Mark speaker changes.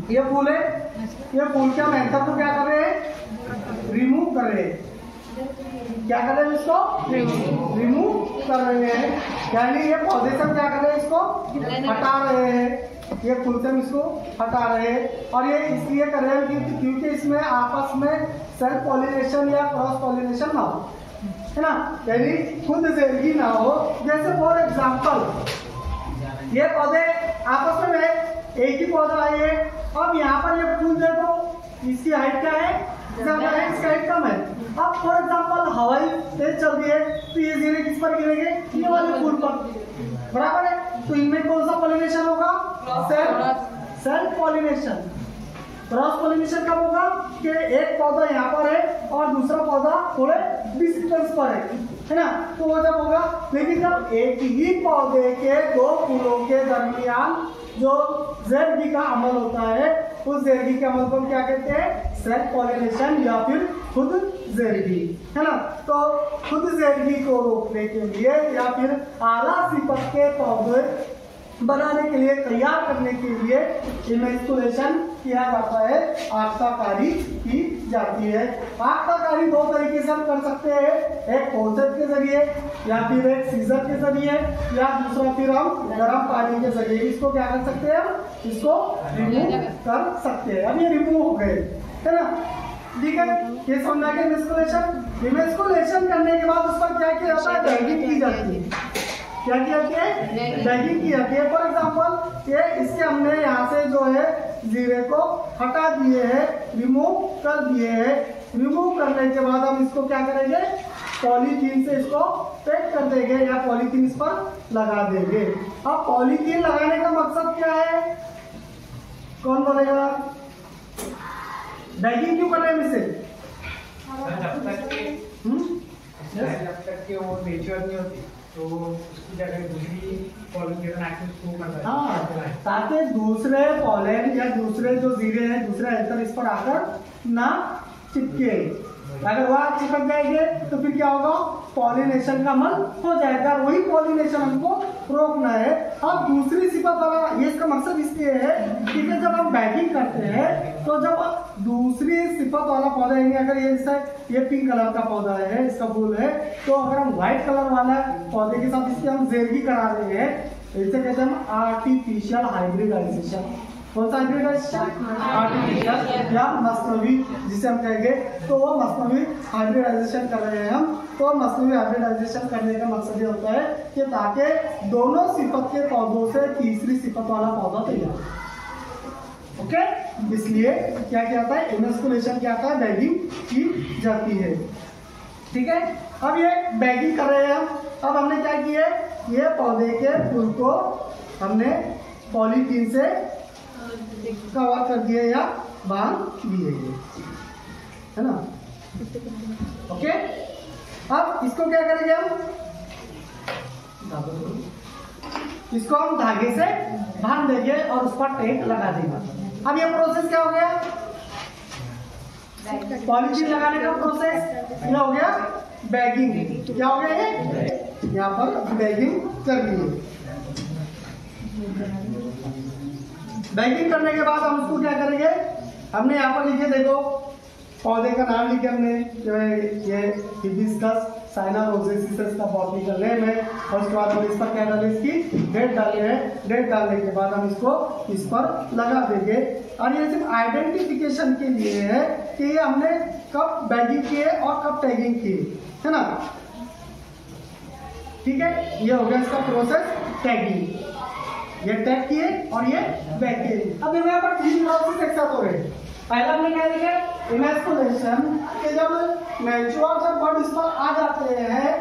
Speaker 1: ये फूल है, ये फूल के हम एंथर को क्या कर रहे हैं, रिमूव कर रहे हैं। क्या कर रहे हैं, इसको रिमूव कर रहे हैं, यानी ये पौधे से हम क्या कर रहे हैं, इसको हटा रहे हैं। ये फूल से हम इसको हटा रहे हैं, और ये इसलिए कर रहे हैं क्योंकि इसमें आपस में सेल्फ पॉलिनेशन या क्रॉस पॉलिनेशन ना हो, है ना, यानी खुद ज़िंदगी ना हो। जैसे फॉर एग्जाम्पल ये पौधे आपस में एक ही पौधा है, अब यहाँ पर ये फूल देखो, इसकी हाइट क्या है, ज्यादा है, इसका हाइट कम है। अब फॉर एग्जाम्पल हवाई तेज चल रही है, तो ये गिरे किस पर गिरेंगे, ये वाले फूल पर, बराबर है। तो इनमें कौन सा पॉलिनेशन होगा, सेल्फ पॉलिनेशन। क्रॉस पॉलिनेशन कब होगा कि एक पौधा यहाँ पर है और दूसरा पौधा थोड़े डिस्टेंस पर है ना, तो वो जब होगा। लेकिन जब एक ही पौधे के दो फूलों के दरमियान जो ज़िंदगी का अमल होता है, उस ज़िंदगी के अमल को हम क्या कहते हैं, सेल्फ पॉलिनेशन या फिर खुद ज़िंदगी, है ना। तो खुद ज़िंदगी को रोकने के लिए या फिर आला सिफत के पौधे बनाने के लिए, तैयार करने के लिए इमेस्कुलेशन किया जाता है, आक्ताकारी की जाती है। आक्ताकारी दो तरीके से हम कर सकते हैं, एक फोर्सेप के जरिए या फिर एक सीजर के जरिए, या दूसरा फिर हम गर्म पानी के जरिए इसको क्या कर सकते हैं, इसको रिमूव कर सकते हैं। अब ये रिमूव हो गए, है ना, ठीक है। ये समझा के इमेस्कुलेशन करने के बाद उस पर क्या किया जाता है, बैगिंग की जाती है। क्या किया जाती है, बैगिंग की जाती है। फॉर एग्जाम्पल ये इसके हमने यहाँ से जो है जीरे को हटा दिए हैं, रिमूव कर दिए हैं। रिमूव करने के बाद हम इसको क्या करेंगे, पॉलीथीन से इसको पैक कर देंगे या पॉलीथीन इस पर लगा देंगे। अब पॉलीथीन लगाने का मकसद क्या है, कौन बोलेगा, बैगिंग क्यों कर रहे हैं इसे,
Speaker 2: जब तक के वो नेचर नहीं होती तो उसकी जगह दूसरी पॉलिनेशन एक्टिव को करता है।
Speaker 1: हाँ, ताकि दूसरे पॉलन या दूसरे जो जीरे हैं, दूसरे एंथर इस पर आकर ना चिपके। अगर वह चिपक जाएंगे तो फिर क्या होगा, पॉलिनेशन का अमल हो जाएगा, वही पॉलिनेशन हमको रोकना है। अब दूसरी सिफत वाला, ये इसका मकसद इसलिए है कि जब हम बैगिंग करते हैं तो जब दूसरी सिफत वाला पौधा है, अगर ये पिंक कलर का पौधा है, इसका फूल है, तो अगर हम व्हाइट कलर वाला पौधे के साथ इसकी हम ज़ेरगी करा रहे हैं, इसे कहते हैं हम आर्टिफिशियल हाइब्रिडाइजेशन। कौन सा हाइब्रिडाइजेशन, आर्टिफिशियल या मस्नवी जिसे हम कहेंगे, तो वो मस्नवी हाइब्रिडाइजेशन कर रहे हैं हम। तो मस्नवी हाइब्रिडाइजेशन करने का मकसद ये होता है कि ताकि दोनों सिफत के पौधों से तीसरी सिफत वाला पौधा तैयार हो। ओके, इसलिए क्या किया जाता है, इमेस्कुलेशन क्या आता है, बैगिंग की जाती है, ठीक है। अब ये बैगिंग कर रहे हैं हम। अब हमने क्या किया, ये पौधे के फूल को हमने पॉलीथीन से कवर कर दिए या बांध दिए, है ना, ओके। अब इसको क्या करेंगे हम, इसको हम धागे से बांध देंगे और उस पर टेप लगा देंगे। अब ये प्रोसेस क्या हो गया, पॉलीथीन लगाने का प्रोसेस क्या हो गया, बैगिंग। क्या हो गया, ये यहाँ पर बैगिंग कर ली। बैगिंग करने के बाद हम उसको क्या करेंगे, हमने यहाँ पर लिखे, देखो पौधे का नाम लिखे हमने, जो है ये हिबिस्कस साइनारोजेसिस का बॉटनिकल नेम है। और उसके बाद हम इस पर क्या डाले, इसकी डेट डाले हैं। डेट डालने के बाद हम इसको इस पर लगा देंगे। और ये सिर्फ आइडेंटिफिकेशन के लिए है कि ये हमने कब बैगिंग की है और कब टैगिंग की है ना, ठीक है। ये हो गया इसका प्रोसेस, टैगिंग। ये टैग किए और ये बैग किए। अब यहाँ पर तीन प्रोसेस एक साथ हो गए। पहला हमने क्या लिखा, इमेस्कुलेशन, कि जब मैच्योर जब बर्ड इस पर आ जाते हैं,